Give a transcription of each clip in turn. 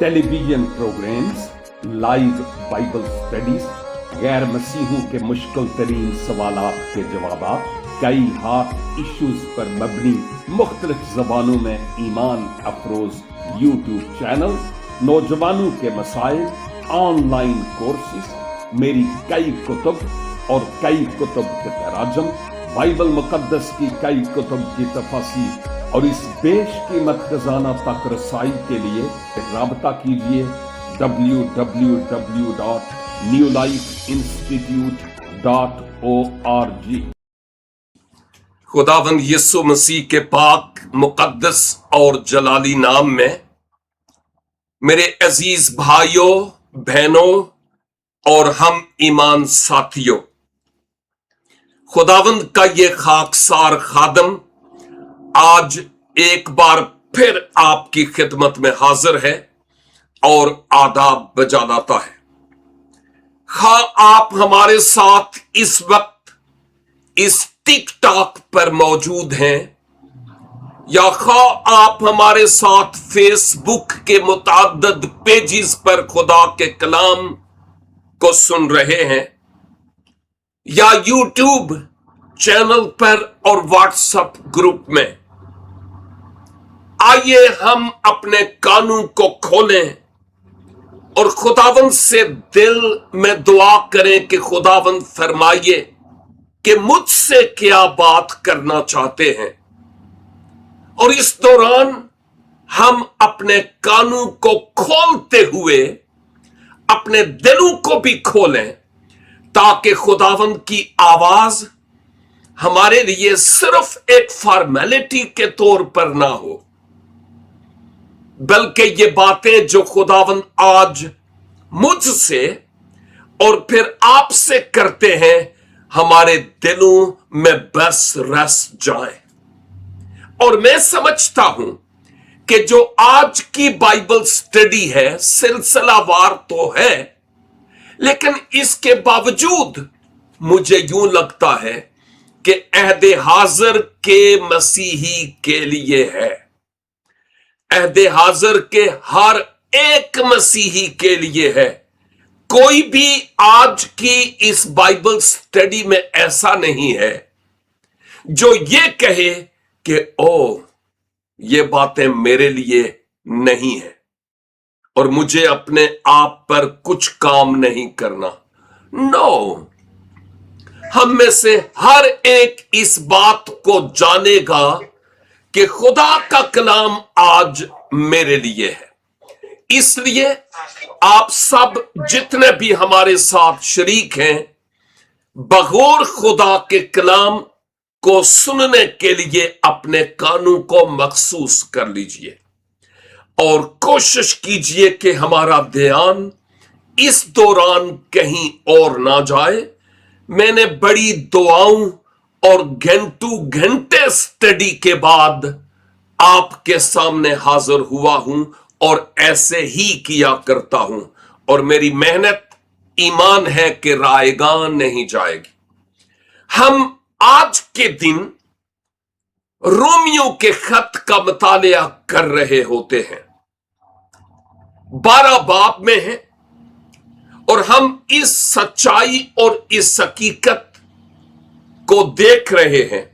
Television programs, live Bible studies, गैर मसीहों के मुश्किल तरीन सवालात के जवाब, कई हॉट इश्यूज पर मबनी मुख्तलिफ जबानों में ईमान अफरोज यूट्यूब चैनल, नौजवानों के मसाइल, ऑनलाइन कोर्सेज, मेरी कई कुतुब और कई कुतुब के तराजम, बाइबल मुकद्दस की कई कुतुब की तफसीर और इस बेशकीमत खजाना तक रसाई के लिए राबता कीजिए www.newlifeinstitute.org। खुदावंद यीशु मसीह के पाक मुकद्दस और जलाली नाम में मेरे अजीज भाइयों, बहनों और हम ईमान साथियों, खुदावंद का ये खाकसार खादम आज एक बार फिर आपकी खिदमत में हाजिर है और आदाब बजा लाता है। खा आप हमारे साथ इस वक्त इस टिकटॉक पर मौजूद हैं या खा आप हमारे साथ फेसबुक के मुताद्दद पेजेस पर खुदा के कलाम को सुन रहे हैं या यूट्यूब चैनल पर और व्हाट्सएप ग्रुप में, आइए हम अपने कानों को खोलें और खुदावंद से दिल में दुआ करें कि खुदावंद फरमाइए कि मुझसे क्या बात करना चाहते हैं। और इस दौरान हम अपने कानों को खोलते हुए अपने दिलों को भी खोलें ताकि खुदावंद की आवाज हमारे लिए सिर्फ एक फॉर्मेलिटी के तौर पर ना हो, बल्कि ये बातें जो खुदावंद आज मुझसे और फिर आपसे करते हैं हमारे दिलों में बस रस जाए। और मैं समझता हूं कि जो आज की बाइबल स्टडी है सिलसिलावार तो है, लेकिन इसके बावजूद मुझे यूं लगता है कि अहदे हाजिर के मसीही के लिए है, अहदे हाजिर के हर एक मसीही के लिए है। कोई भी आज की इस बाइबल स्टडी में ऐसा नहीं है जो ये कहे कि ओ ये बातें मेरे लिए नहीं है और मुझे अपने आप पर कुछ काम नहीं करना। नो, हम में से हर एक इस बात को जानेगा कि खुदा का कलाम आज मेरे लिए है। इसलिए आप सब जितने भी हमारे साथ शरीक हैं, बगौर खुदा के कलाम को सुनने के लिए अपने कानों को मखसूस कर लीजिए और कोशिश कीजिए कि हमारा ध्यान इस दौरान कहीं और ना जाए। मैंने बड़ी दुआओं और घंटों घंटे स्टडी के बाद आपके सामने हाजिर हुआ हूं और ऐसे ही किया करता हूं, और मेरी मेहनत ईमान है कि रायगान नहीं जाएगी। हम आज के दिन रोमियो के खत का मुतालिया कर रहे होते हैं, 12 बाब में है, और हम इस सच्चाई और इस हकीकत को देख रहे हैं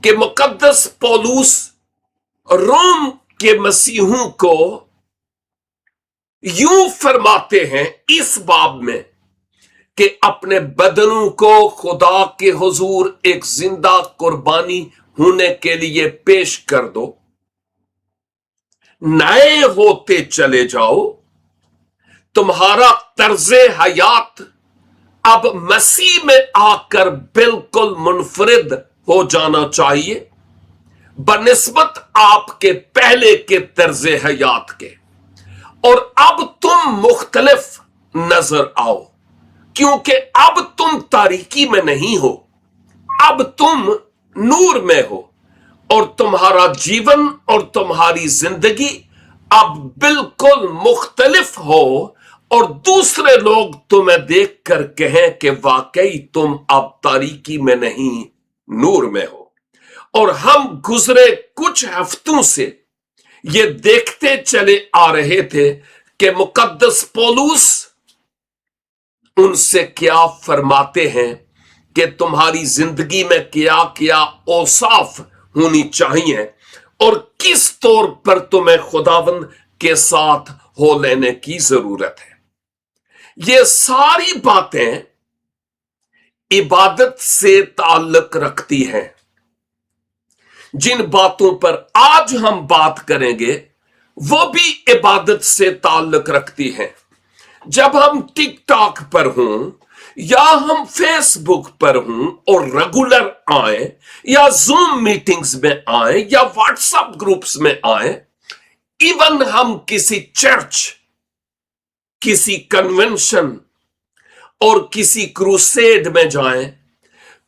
कि मुकद्दस पौलुस रोम के मसीहों को यूं फरमाते हैं इस बाब में कि अपने बदनों को खुदा के हुजूर एक जिंदा कुर्बानी होने के लिए पेश कर दो, नए होते चले जाओ। तुम्हारा तर्जे हयात अब मसीह में आकर बिल्कुल मुनफरिद हो जाना चाहिए बनिस्बत आपके पहले के तर्जे हयात के, और अब तुम मुख्तलिफ नजर आओ, क्योंकि अब तुम तारीकी में नहीं हो, अब तुम नूर में हो, और तुम्हारा जीवन और तुम्हारी जिंदगी अब बिल्कुल मुख्तलिफ हो, और दूसरे लोग तुम्हें देखकर कहें कि वाकई तुम अब तारीकी में नहीं नूर में हो। और हम गुजरे कुछ हफ्तों से ये देखते चले आ रहे थे कि मुकद्दस पौलुस उनसे क्या फरमाते हैं कि तुम्हारी जिंदगी में क्या क्या औसाफ होनी चाहिए और किस तौर पर तुम्हें खुदावंद के साथ हो लेने की जरूरत है। ये सारी बातें इबादत से ताल्लुक रखती हैं। जिन बातों पर आज हम बात करेंगे वो भी इबादत से ताल्लुक रखती हैं। जब हम टिकटॉक पर हों या हम फेसबुक पर हों और रेगुलर आए या जूम मीटिंग्स में आए या व्हाट्सएप ग्रुप्स में आए, इवन हम किसी चर्च, किसी कन्वेंशन और किसी क्रूसेड में जाएं,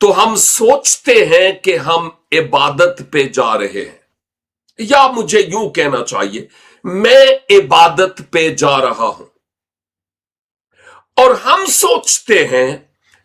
तो हम सोचते हैं कि हम इबादत पे जा रहे हैं, या मुझे यूं कहना चाहिए, मैं इबादत पे जा रहा हूं। और हम सोचते हैं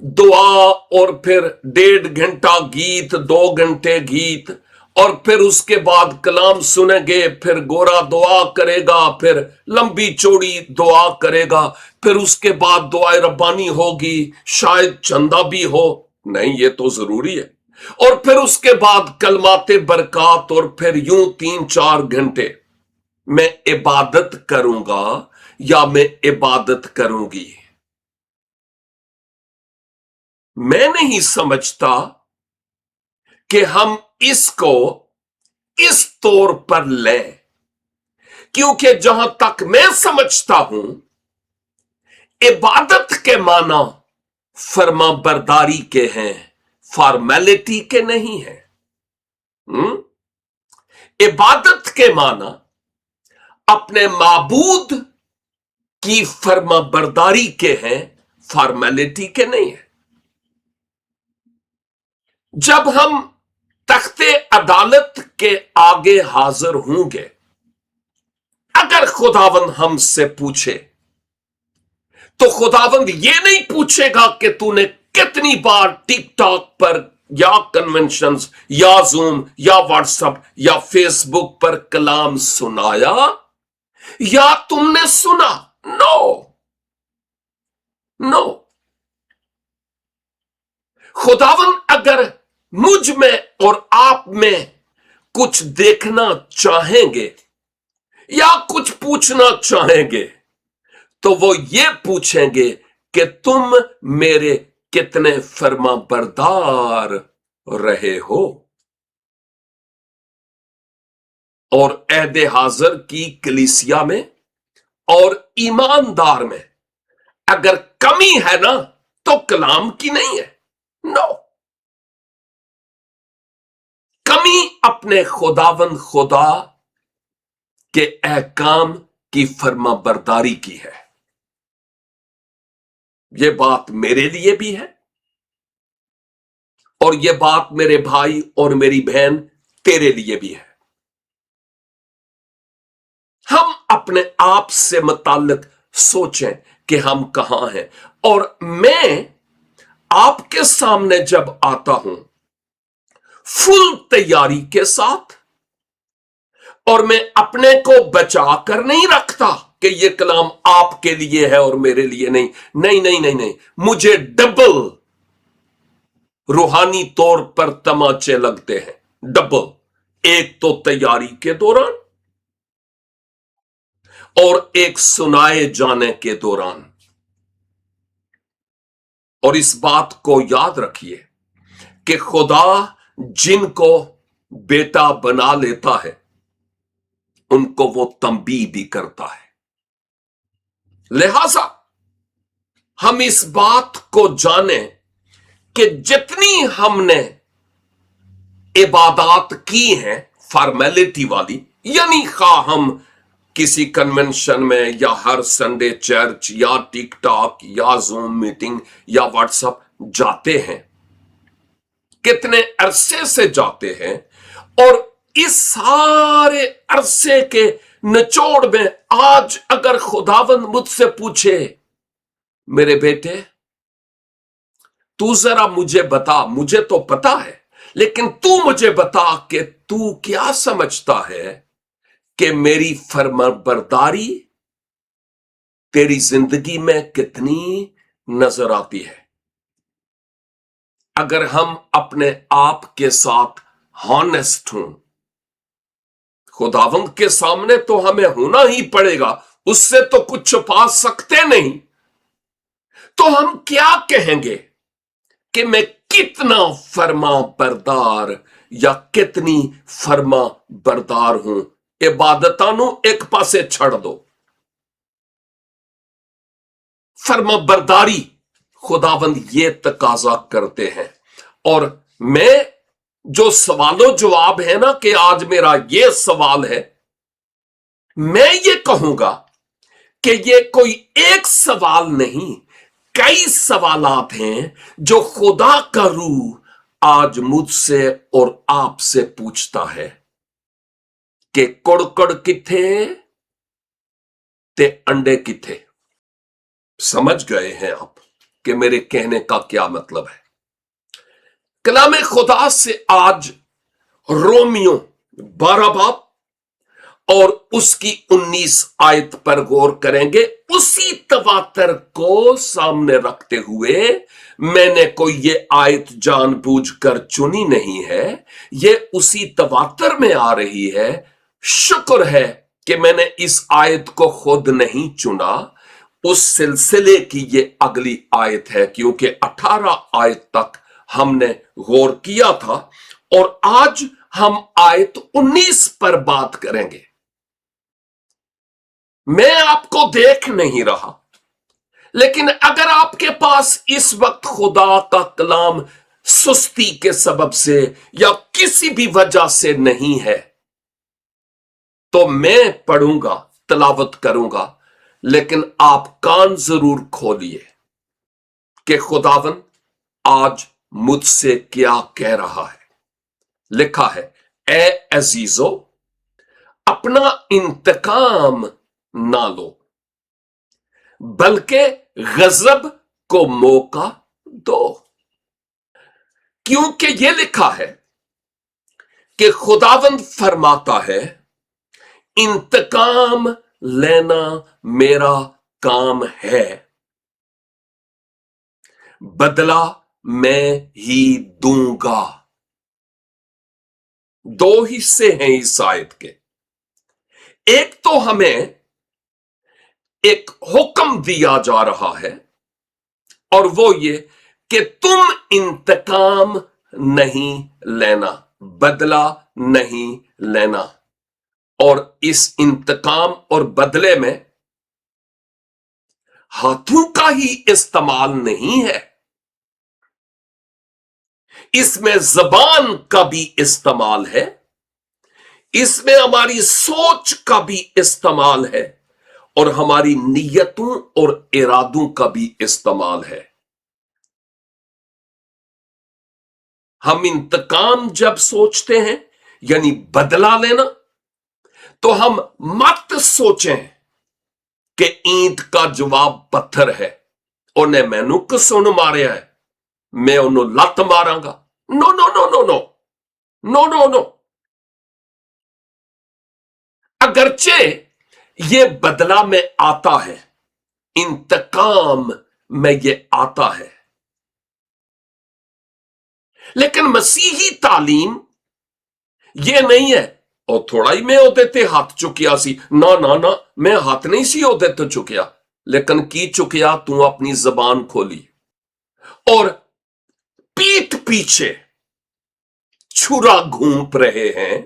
दुआ और फिर 1.5 घंटा गीत, 2 घंटे गीत, और फिर उसके बाद कलाम सुनेंगे, फिर गोरा दुआ करेगा, फिर लंबी चौड़ी दुआ करेगा, फिर उसके बाद दुआए रब्बानी होगी, शायद चंदा भी हो, नहीं ये तो जरूरी है, और फिर उसके बाद कलमाते बरकात, और फिर यूं 3-4 घंटे मैं इबादत करूंगा या मैं इबादत करूंगी। मैं नहीं समझता कि हम इसको इस तौर पर लें, क्योंकि जहां तक मैं समझता हूं, इबादत के माना फर्मा बरदारी के हैं, फॉर्मेलिटी के नहीं है। इबादत के माना अपने माबूद की फर्मा बरदारी के हैं, फॉर्मेलिटी के नहीं है। जब हम तख्ते अदालत के आगे हाजिर होंगे, अगर खुदावंद हमसे पूछे तो खुदावंद ये नहीं पूछेगा कि तूने कितनी बार टिकटॉक पर या कन्वेंशंस या जूम या व्हाट्सएप या फेसबुक पर कलाम सुनाया या तुमने सुना। नो नो, खुदावंद अगर मुझ में और आप में कुछ देखना चाहेंगे या कुछ पूछना चाहेंगे, तो वो ये पूछेंगे कि तुम मेरे कितने फर्मा बरदार रहे हो। और अहदे हाजिर की कलीसिया में और ईमानदार में अगर कमी है ना, तो कलाम की नहीं है। नो, कमी अपने खुदावंद खुदा के अहकाम की फर्मा बरदारी की है। यह बात मेरे लिए भी है और यह बात मेरे भाई और मेरी बहन तेरे लिए भी है। हम अपने आप से मुताल्लिक सोचें कि हम कहां हैं। और मैं आपके सामने जब आता हूं फुल तैयारी के साथ, और मैं अपने को बचा कर नहीं रखता कि ये कलाम आपके लिए है और मेरे लिए नहीं, नहीं नहीं नहीं नहीं, मुझे डबल रूहानी तौर पर तमाचे लगते हैं, डबल। एक तो तैयारी के दौरान और एक सुनाए जाने के दौरान। और इस बात को याद रखिए कि खुदा जिनको बेटा बना लेता है उनको वो तंबीह भी करता है। लिहाजा हम इस बात को जाने कि जितनी हमने इबादत की हैं फॉर्मेलिटी वाली, यानी खा हम किसी कन्वेंशन में या हर संडे चर्च या टिकटॉक या जूम मीटिंग या व्हाट्सएप जाते हैं, कितने अरसे से जाते हैं, और इस सारे अरसे के निचोड़ में आज अगर खुदावंद मुझसे पूछे, मेरे बेटे तू जरा मुझे बता, मुझे तो पता है लेकिन तू मुझे बता कि तू क्या समझता है कि मेरी फरमाबरदारी तेरी जिंदगी में कितनी नजर आती है। अगर हम अपने आप के साथ हॉनेस्ट हों, खुदावंद के सामने तो हमें होना ही पड़ेगा, उससे तो कुछ छुपा सकते नहीं। तो हम क्या कहेंगे कि मैं कितना फर्मा बरदार या कितनी फर्मा बरदार हूं। इबादतां नूं एक पासे छड़ दो, फर्मा बरदारी खुदावंद ये तकाजा करते हैं। और मैं जो सवालों जवाब है ना, कि आज मेरा ये सवाल है, मैं ये कहूंगा कि ये कोई एक सवाल नहीं, कई सवालात हैं जो खुदा का रूह आज मुझसे और आपसे पूछता है कि कुड़कुड़ किथे ते अंडे किथे। समझ गए हैं आप कि मेरे कहने का क्या मतलब है। कलाम खुदा से आज रोमियो 12 बाब और उसकी 19 आयत पर गौर करेंगे। उसी तवातर को सामने रखते हुए मैंने कोई ये आयत जानबूझकर चुनी नहीं है, ये उसी तवातर में आ रही है। शुक्र है कि मैंने इस आयत को खुद नहीं चुना, उस सिलसिले की ये अगली आयत है, क्योंकि 18 आयत तक हमने गौर किया था और आज हम आयत 19 पर बात करेंगे। मैं आपको देख नहीं रहा, लेकिन अगर आपके पास इस वक्त खुदा का कलाम सुस्ती के सबब से या किसी भी वजह से नहीं है, तो मैं पढ़ूंगा, तलावत करूंगा, लेकिन आप कान जरूर खोलिए कि खुदावन आज मुझसे क्या कह रहा है। लिखा है, ए अजीजो, अपना इंतकाम ना लो, बल्कि गजब को मौका दो। क्योंकि यह लिखा है कि खुदावंद फरमाता है, इंतकाम लेना मेरा काम है, बदला मैं ही दूंगा। दो हिस्से हैं इस आयत के। एक तो हमें एक हुक्म दिया जा रहा है और वो ये कि तुम इंतकाम नहीं लेना, बदला नहीं लेना। और इस इंतकाम और बदले में हाथों का ही इस्तेमाल नहीं है, इसमें जबान का भी इस्तेमाल है, इसमें हमारी सोच का भी इस्तेमाल है और हमारी नीयतों और इरादों का भी इस्तेमाल है। हम इंतकाम जब सोचते हैं यानी बदला लेना, तो हम मत सोचें कि ईंट का जवाब पत्थर है, उन्हें मैनू कसुन मारिया है, मैं उन्होंने लत मारांगा। No no no no no no no no. अगरचे ये बदला में आता है, इंतकाम में ये आता है, लेकिन मसीही तालीम ये नहीं है, और थोड़ा ही मैं ओदे ते हाथ चुकिया सी, ना ना ना, मैं हाथ नहीं सी ओदे तो चुकिया, लेकिन की चुकिया तू अपनी जबान खोली और पीठ पीछे छुरा घूंप रहे हैं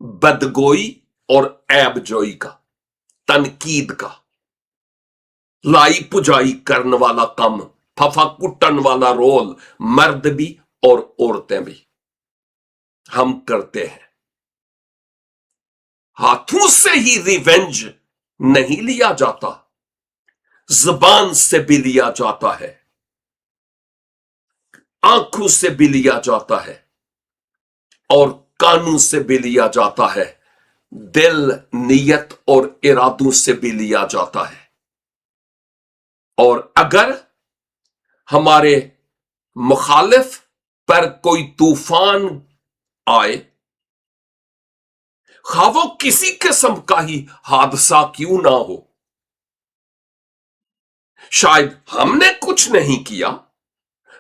बदगोई और ऐबजोई का, तनकीद का, लाई पुजाई करने वाला कम, फफा कुटन वाला रोल मर्द भी और औरतें भी हम करते हैं। हाथों से ही रिवेंज नहीं लिया जाता, जबान से भी लिया जाता है, आंखों से भी लिया जाता है और कानों से भी लिया जाता है, दिल, नीयत और इरादों से भी लिया जाता है। और अगर हमारे मुखालिफ पर कोई तूफान आए, खा वो किसी किस्म का ही हादसा क्यों ना हो। शायद हमने कुछ नहीं किया,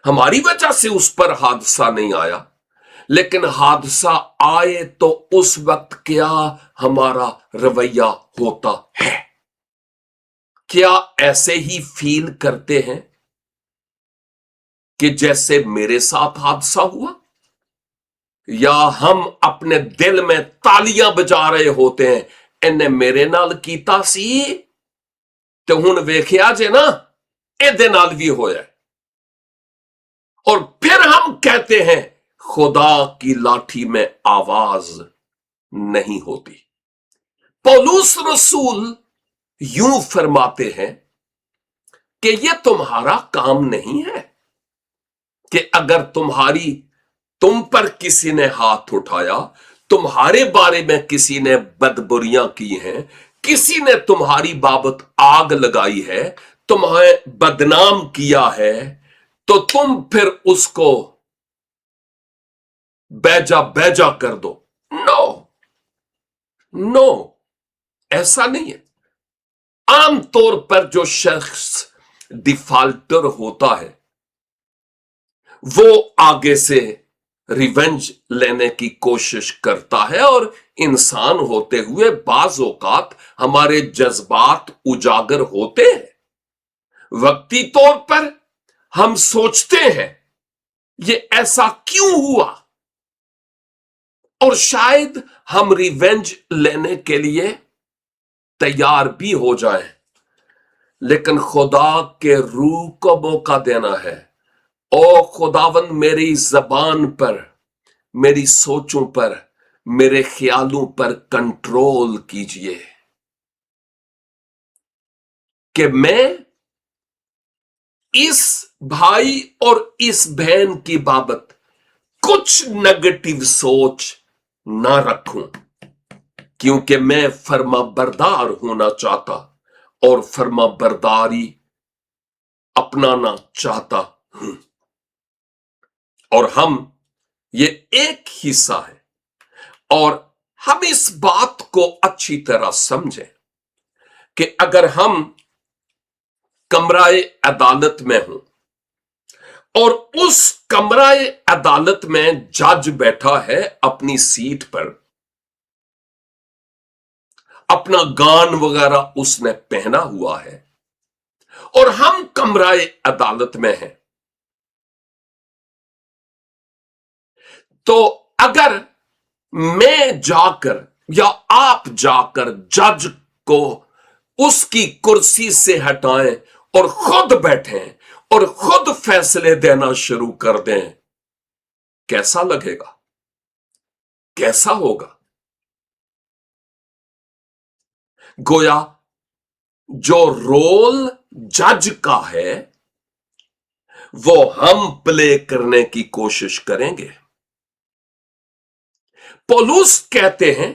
हमारी वजह से उस पर हादसा नहीं आया, लेकिन हादसा आए तो उस वक्त क्या हमारा रवैया होता है? क्या ऐसे ही फील करते हैं कि जैसे मेरे साथ हादसा हुआ, या हम अपने दिल में तालियां बजा रहे होते हैं, इन्हें मेरे नाल कीता सी ते हुण वेखिया जे ना इहदे नाल भी होया। और फिर हम कहते हैं खुदा की लाठी में आवाज नहीं होती। पौलुस रसूल यूं फरमाते हैं कि यह तुम्हारा काम नहीं है कि अगर तुम पर किसी ने हाथ उठाया, तुम्हारे बारे में किसी ने बदबुरियां की हैं, किसी ने तुम्हारी बाबत आग लगाई है, तुम्हें बदनाम किया है, तो तुम फिर उसको बेजा बेजा कर दो। नो नो, ऐसा नहीं है। आमतौर पर जो शख्स डिफाल्टर होता है वो आगे से रिवेंज लेने की कोशिश करता है, और इंसान होते हुए बाज औकात हमारे जज्बात उजागर होते हैं। वक्ती तौर पर हम सोचते हैं ये ऐसा क्यों हुआ, और शायद हम रिवेंज लेने के लिए तैयार भी हो जाएं, लेकिन खुदा के रूह को मौका देना है। ओ खुदावन, मेरी जबान पर, मेरी सोचों पर, मेरे ख्यालों पर कंट्रोल कीजिए कि मैं इस भाई और इस बहन की बाबत कुछ नेगेटिव सोच ना रखूं, क्योंकि मैं फर्माबरदार होना चाहता और फर्माबरदारी अपनाना चाहता हूं। और हम ये एक हिस्सा है, और हम इस बात को अच्छी तरह समझें कि अगर हम कमराए अदालत में हों और उस कमराए अदालत में जज बैठा है अपनी सीट पर, अपना गान वगैरह उसने पहना हुआ है, और हम कमराए अदालत में हैं, तो अगर मैं जाकर या आप जाकर जज को उसकी कुर्सी से हटाएं और खुद बैठें और खुद फैसले देना शुरू कर दें, कैसा लगेगा? कैसा होगा? गोया जो रोल जज का है वो हम प्ले करने की कोशिश करेंगे। पौलुस कहते हैं,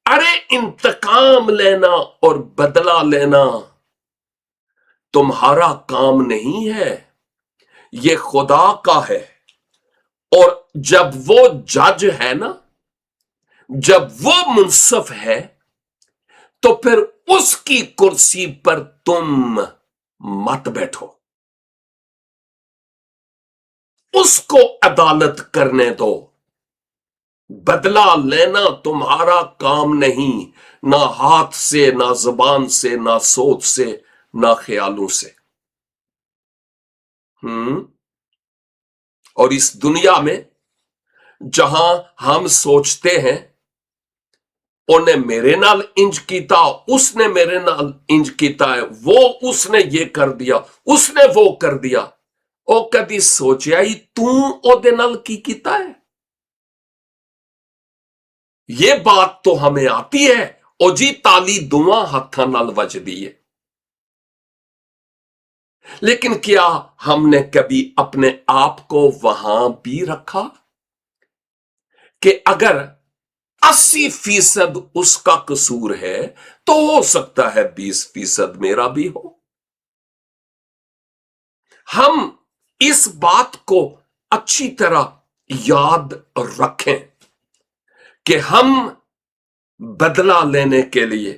अरे इंतकाम लेना और बदला लेना तुम्हारा काम नहीं है, ये खुदा का है। और जब वो जज है ना, जब वो मुंसफ है, तो फिर उसकी कुर्सी पर तुम मत बैठो, उसको अदालत करने दो। बदला लेना तुम्हारा काम नहीं, ना हाथ से, ना जुबान से, ना सोच से, ना ख्यालों से। और इस दुनिया में जहां हम सोचते हैं उन्हें मेरे नाल इंज कीता, उसने मेरे नाल इंज कीता है, वो उसने ये कर दिया, उसने वो कर दिया, ओ कदी सोचिया ही तू ओदे नाल की कीता है? ये बात तो हमें आती है, ओ जी ताली दुआ हत्थां नाल वजदी है, लेकिन क्या हमने कभी अपने आप को वहां भी रखा कि अगर 80% उसका कसूर है तो हो सकता है 20% मेरा भी हो? हम इस बात को अच्छी तरह याद रखें कि हम बदला लेने के लिए,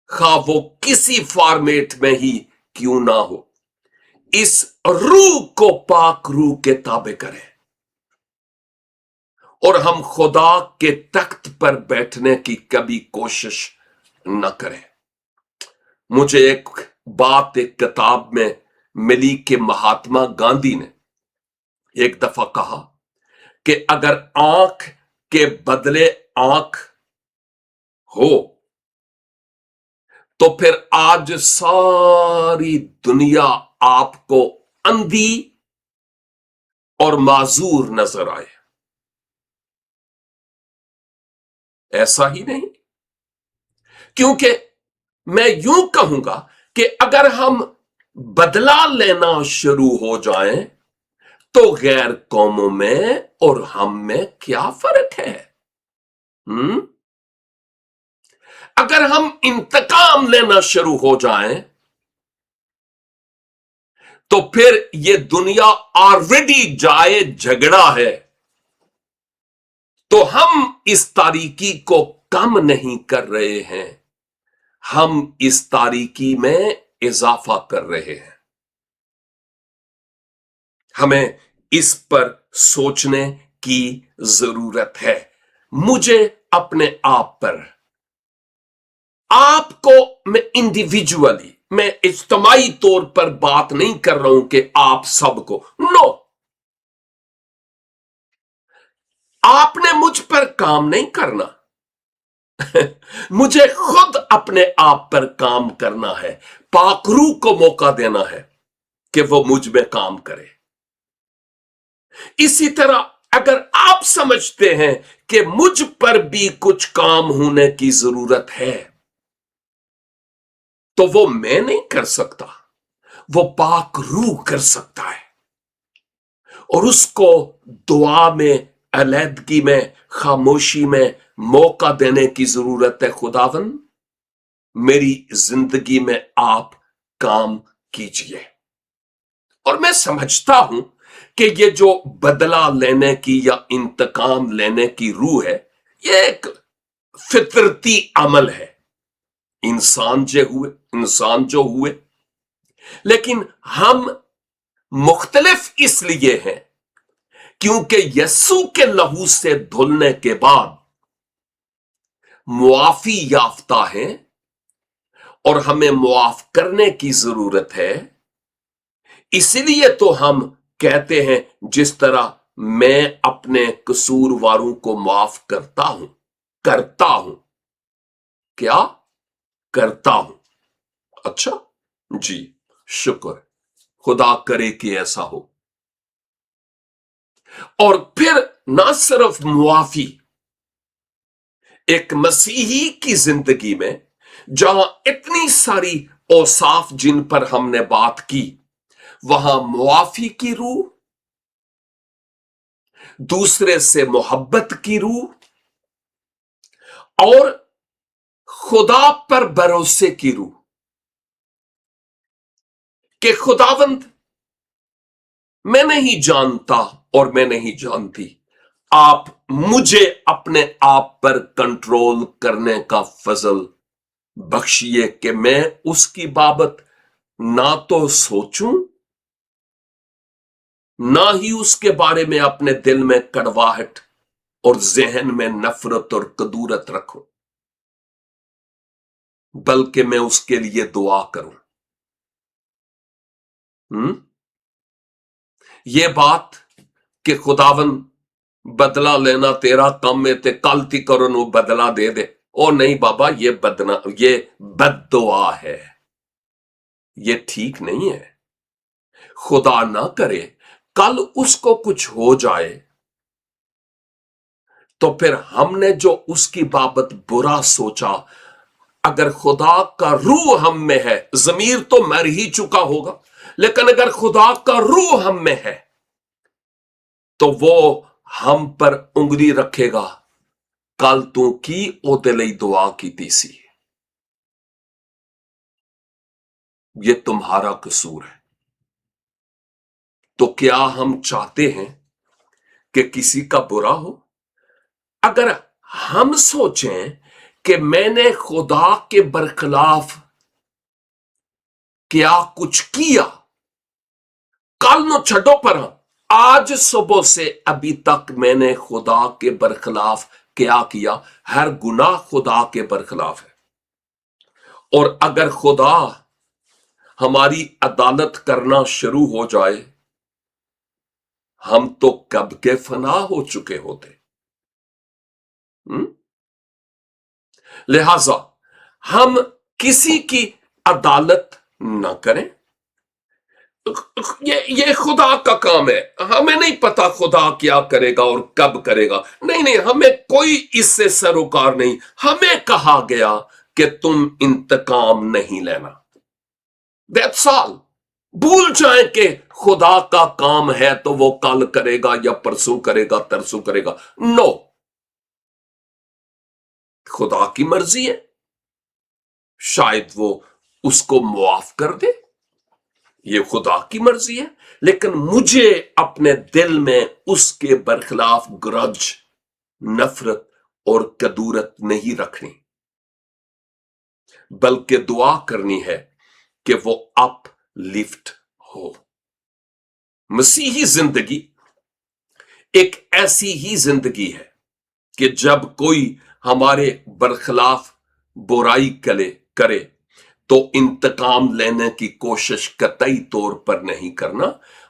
खा वो किसी फॉर्मेट में ही क्यों ना हो, इस रूह को पाक रूह के ताबे करें और हम खुदा के तख्त पर बैठने की कभी कोशिश न करें। मुझे एक बात एक किताब में मिली कि महात्मा गांधी ने एक दफा कहा कि अगर आंख के बदले आंख हो तो फिर आज सारी दुनिया आपको अंधी और माजूर नजर आए। ऐसा ही नहीं, क्योंकि मैं यूं कहूंगा कि अगर हम बदला लेना शुरू हो जाएं तो गैर कौमों में और हम में क्या फर्क है? अगर हम इंतकाम लेना शुरू हो जाएं तो फिर ये दुनिया ऑलरेडी जाए झगड़ा है, तो हम इस तारीकी को कम नहीं कर रहे हैं, हम इस तारीकी में इजाफा कर रहे हैं। हमें इस पर सोचने की जरूरत है। मुझे अपने आप पर, आपको मैं इंडिविजुअली, मैं इज्तमाई तौर पर बात नहीं कर रहा हूं कि आप सबको, नो, आपने मुझ पर काम नहीं करना मुझे खुद अपने आप पर काम करना है, पाकरू को मौका देना है कि वो मुझ में काम करे। इसी तरह अगर आप समझते हैं कि मुझ पर भी कुछ काम होने की जरूरत है, तो वो मैं नहीं कर सकता, वो पाक रूह कर सकता है। और उसको दुआ में, अलहदगी में, खामोशी में मौका देने की जरूरत है। खुदावन, मेरी जिंदगी में आप काम कीजिए। और मैं समझता हूं कि ये जो बदला लेने की या इंतकाम लेने की रूह है, ये एक फितरती अमल है, इंसान जो हुए, लेकिन हम मुख्तलिफ इसलिए हैं क्योंकि यस्सु के लहू से धुलने के बाद मुआफी याफ्ता है और हमें मुआफ करने की जरूरत है। इसलिए तो हम कहते हैं जिस तरह मैं अपने कसूरवारों को माफ करता हूं, क्या करता हूं। अच्छा जी, शुक्र, खुदा करे कि ऐसा हो। और फिर ना सिर्फ मुआफी, एक मसीही की जिंदगी में जहां इतनी सारी औसाफ जिन पर हमने बात की, वहां मुआफी की रूह, दूसरे से मोहब्बत की रूह और खुदा पर भरोसे की रूह कि खुदावंद, मैं नहीं जानता और मैं नहीं जानती, आप मुझे अपने आप पर कंट्रोल करने का फजल बख्शिए कि मैं उसकी बाबत ना तो सोचूं, ना ही उसके बारे में अपने दिल में कड़वाहट और जहन में नफरत और कदूरत रखूं, बल्कि मैं उसके लिए दुआ करूं। ये बात कि खुदावन बदला लेना तेरा काम है, ते कल ती करो नु बदला दे दे, ओ नहीं बाबा, ये बद्दुआ है, ये ठीक नहीं है। खुदा ना करे कल उसको कुछ हो जाए तो फिर हमने जो उसकी बाबत बुरा सोचा, अगर खुदा का रूह हम में है, जमीर तो मर ही चुका होगा, लेकिन अगर खुदा का रूह हम में है तो वो हम पर उंगली रखेगा, कल तू की ओदे लई दुआ की सी, ये तुम्हारा कसूर है। तो क्या हम चाहते हैं कि किसी का बुरा हो? अगर हम सोचें کہ میں نے خدا کے برخلاف کیا کچھ کیا. کل نو چھڈو پر آج صبح سے ابھی تک میں نے خدا کے برخلاف کیا کیا. ہر گناہ خدا کے برخلاف ہے. اور اگر خدا ہماری عدالت کرنا شروع ہو جائے ہم تو کب کے فنا ہو چکے ہوتے. لہذا ہم کسی کی عدالت نہ کریں. یہ خدا کا کام ہے. ہمیں نہیں پتا خدا کیا کرے گا اور کب کرے گا. نہیں ہمیں کوئی اس سے سروکار نہیں. ہمیں کہا گیا کہ تم انتقام نہیں لینا. That's all. بھول جائیں کہ خدا کا کام ہے تو وہ کل کرے گا یا پرسوں کرے گا ترسوں کرے گا. نو. خدا کی مرضی ہے. شاید وہ اس کو معاف کر دے. یہ خدا کی مرضی ہے. لیکن مجھے اپنے دل میں اس کے برخلاف گرج، نفرت اور کدورت نہیں رکھنی، بلکہ دعا کرنی ہے کہ وہ اپ لفٹ ہو. مسیحی زندگی ایک ایسی ہی زندگی ہے کہ جب کوئی ہمارے برخلاف برائی کرے تو انتقام لینے کی کوشش قطعی طور پر نہیں کرنا.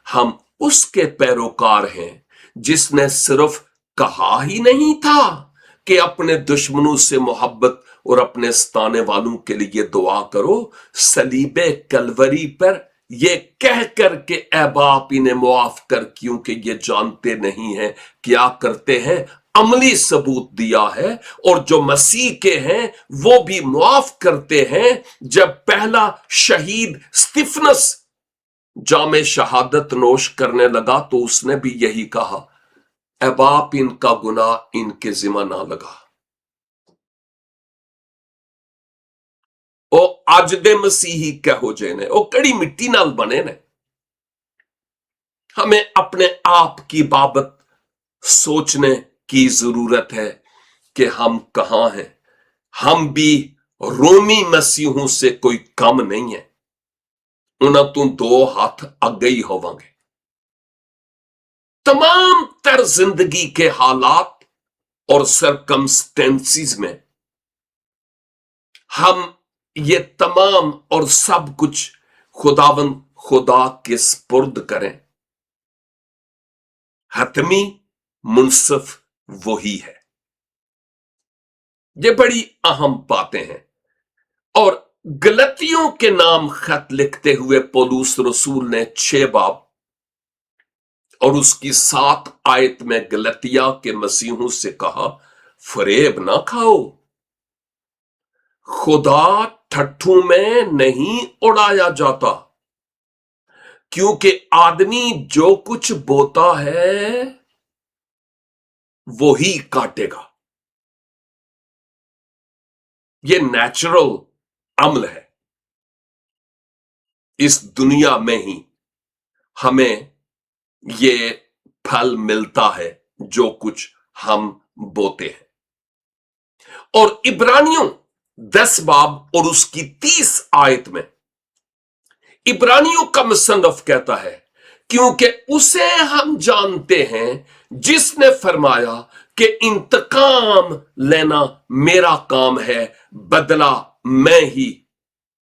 ہم اس کے پیروکار ہیں جس نے صرف کہا ہی نہیں تھا کہ اپنے دشمنوں سے محبت اور اپنے ستانے والوں کے لیے دعا کرو. صلیب کلوری پر یہ کہہ کر کہ اے باپ انہیں معاف کر کیونکہ یہ جانتے نہیں ہیں کیا کرتے ہیں، عملی ثبوت دیا ہے. اور جو مسیح کے ہیں وہ بھی معاف کرتے ہیں. جب پہلا شہید استفنس جام شہادت نوش کرنے لگا تو اس نے بھی یہی کہا، اے باپ ان کا گناہ ان کے ذمہ نہ لگا. او اج دے مسیحی کہو جے نے، او کڑی مٹی نال بنے نے. ہمیں اپنے آپ کی بابت سوچنے کی ضرورت ہے کہ ہم کہاں ہیں. ہم بھی رومی مسیحوں سے کوئی کم نہیں ہے. انہاں تو 2 ہاتھ اگے ہی ہوواں گے. تمام تر زندگی کے حالات اور سرکمسٹینسز میں ہم یہ تمام اور سب کچھ خدا کے سپرد کریں. حتمی منصف وہی ہے. یہ بڑی اہم باتیں ہیں. اور گلتیوں کے نام خط لکھتے ہوئے پولس رسول نے 6 باب اور اس کی 7 آیت میں گلتیا کے مسیحوں سے کہا، فریب نہ کھاؤ، خدا ٹھٹھوں میں نہیں اڑایا جاتا، کیونکہ آدمی جو کچھ بوتا ہے وہی کاٹے گا. یہ نیچرل عمل ہے. اس دنیا میں ہی ہمیں یہ پھل ملتا ہے جو کچھ ہم بوتے ہیں. اور عبرانیوں 10 باب اور اس کی 30 آیت میں عبرانیوں کا مصنف کہتا ہے، کیونکہ اسے ہم جانتے ہیں جس نے فرمایا کہ انتقام لینا میرا کام ہے، بدلہ میں ہی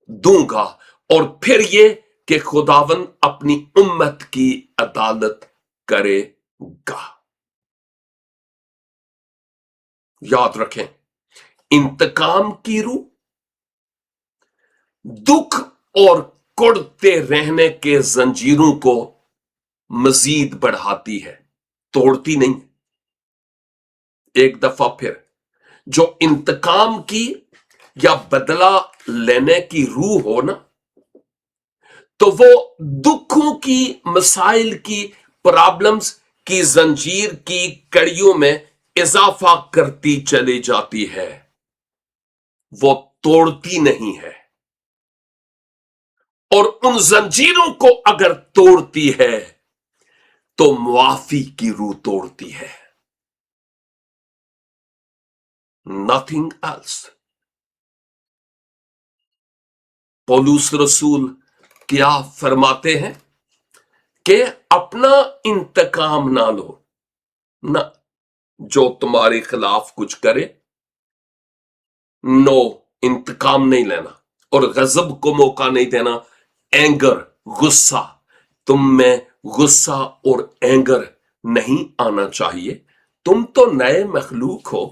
دوں گا. اور پھر یہ کہ خداوند اپنی امت کی عدالت کرے گا. یاد رکھیں، انتقام کی روح دکھ اور کڑتے رہنے کے زنجیروں کو مزید بڑھاتی ہے، توڑتی نہیں. ایک دفعہ پھر جو انتقام کی یا بدلہ لینے کی روح ہو نا، تو وہ دکھوں کی، مسائل کی، پرابلمز کی زنجیر کی کڑیوں میں اضافہ کرتی چلی جاتی ہے، وہ توڑتی نہیں ہے. اور ان زنجیروں کو اگر توڑتی ہے تو معافی کی روح توڑتی ہے. nothing else. पौलुस रसूल क्या फरमाते हैं कि अपना इंतकाम ना लो, ना, जो तुम्हारे खिलाफ कुछ करे, नो, इंतकाम नहीं लेना, और गजब को मौका नहीं देना, एंगर, गुस्सा, तुम में गुस्सा और एंगर नहीं आना चाहिए। तुम तो नए मखलूक हो।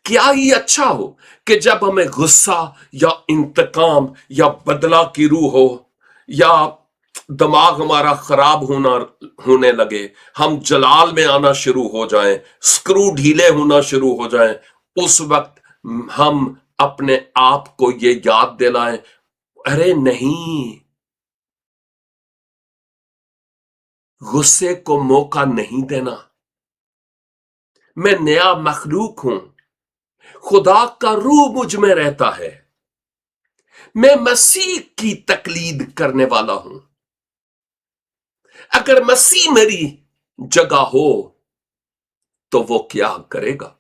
क्या ही अच्छा हो कि जब हमें गुस्सा या इंतकाम या बदला की रूह हो, या दिमाग हमारा खराब होने लगे, हम जलाल में आना शुरू हो जाएं, स्क्रू ढीले होना शुरू हो जाएं, उस वक्त हम अपने आप को ये याद दिलाएं, अरे नहीं, गुस्से को मौका नहीं देना। मैं नया मखलूक हूं, खुदा का रूह मुझ में रहता है, मैं मसीह की तकलीद करने वाला हूं। अगर मसीह मेरी जगह हो तो वो क्या करेगा?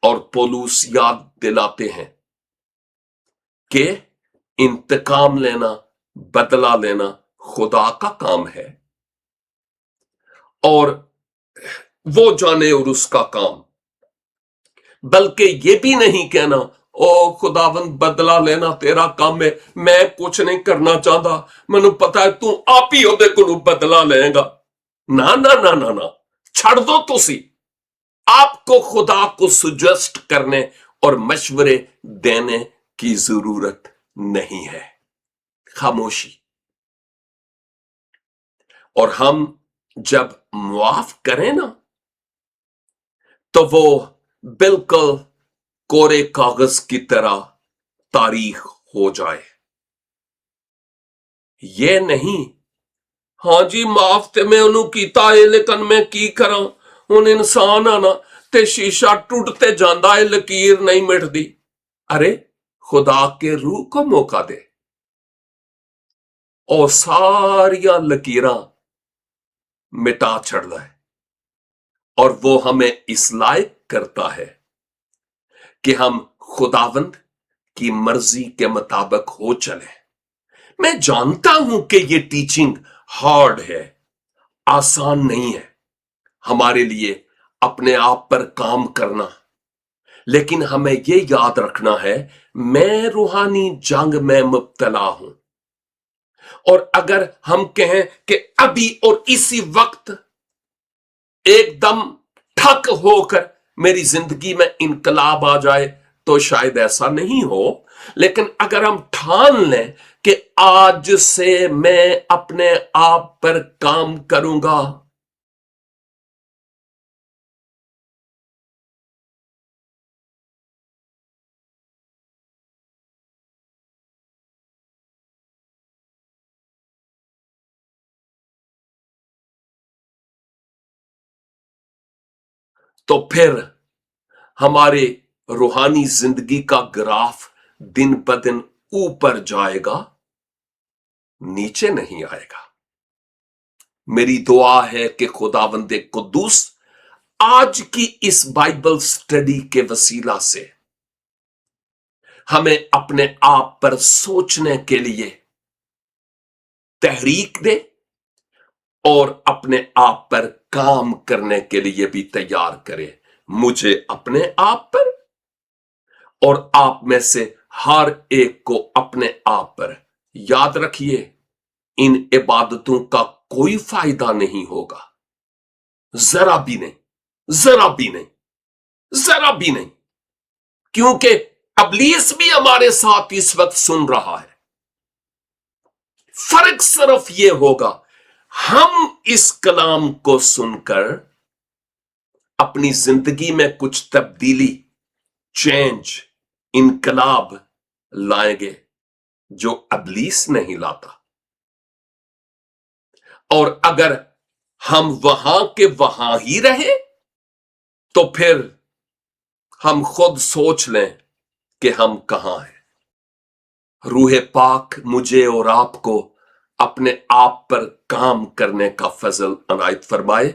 और पौलुस याद दिलाते हैं कि इंतकाम लेना, बदला लेना खुदा का काम है, और वो जाने और उसका काम। बल्कि ये भी नहीं कहना, ओ खुदावंद बदला लेना तेरा काम है, मैं कुछ नहीं करना चाहता, मैनू पता है तू आप ही ओदे कोलों बदला लेगा। ना ना ना ना ना, छड़ दो तुसी। आपको खुदा को सुजेस्ट करने और मशवरे देने की जरूरत नहीं है। खामोशी। और हम जब मुआफ करें ना, तो वो बिल्कुल कोरे कागज की तरह तारीख हो जाए। ये नहीं, हाँ जी माफ ते मैं उन्होंने कीता है, लेकिन मैं की करा, हुण इंसान आ ना, ते शीशा टूटते जांदा है, लकीर नहीं मिटदी। अरे खुदा के रूह को मौका दे, और सारिया लकीरां मिटा छड़दा है, और वो हमें इस लायक करता है कि हम खुदावंद की मर्जी के मुताबिक हो चले। मैं जानता हूं कि ये टीचिंग हार्ड है, आसान नहीं है हमारे लिए अपने आप पर काम करना, लेकिन हमें ये याद रखना है, मैं रूहानी जंग में मुब्तला हूं। और अगर हम कहें कि अभी और इसी वक्त एकदम ठक होकर मेरी जिंदगी में इनकलाब आ जाए, तो शायद ऐसा नहीं हो। लेकिन अगर हम ठान लें कि आज से मैं अपने आप पर काम करूंगा, तो फिर हमारे रूहानी जिंदगी का ग्राफ दिन ब दिन ऊपर जाएगा, नीचे नहीं आएगा। मेरी दुआ है कि खुदावंदे कुद्दूस आज की इस बाइबल स्टडी के वसीला से हमें अपने आप पर सोचने के लिए तहरीक दे, और अपने आप पर काम करने के लिए भी तैयार करे। मुझे अपने आप पर, और आप में से हर एक को अपने आप पर। याद रखिए, इन इबादतों का कोई फायदा नहीं होगा, जरा भी नहीं, जरा भी नहीं, जरा भी नहीं, क्योंकि अबलीस भी हमारे साथ इस वक्त सुन रहा है। फर्क सिर्फ यह होगा, हम इस कलाम को सुनकर अपनी जिंदगी में कुछ तब्दीली, चेंज, इनकलाब लाएंगे जो अबलीस नहीं लाता। और अगर हम वहां के वहां ही रहे, तो फिर हम खुद सोच लें कि हम कहां हैं। रूह पाक मुझे और आपको अपने आप पर काम करने का फजल अनायत फरमाए,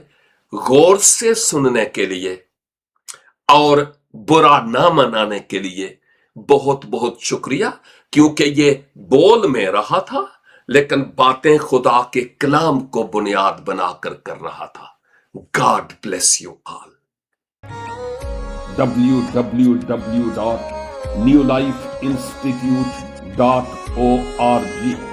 गौर से सुनने के लिए और बुरा ना मनाने के लिए بہت بہت شکریہ، کیونکہ یہ بول میں رہا تھا لیکن باتیں خدا کے کلام کو بنیاد بنا کر رہا تھا۔ God bless you all. www.newlifeinstitute.org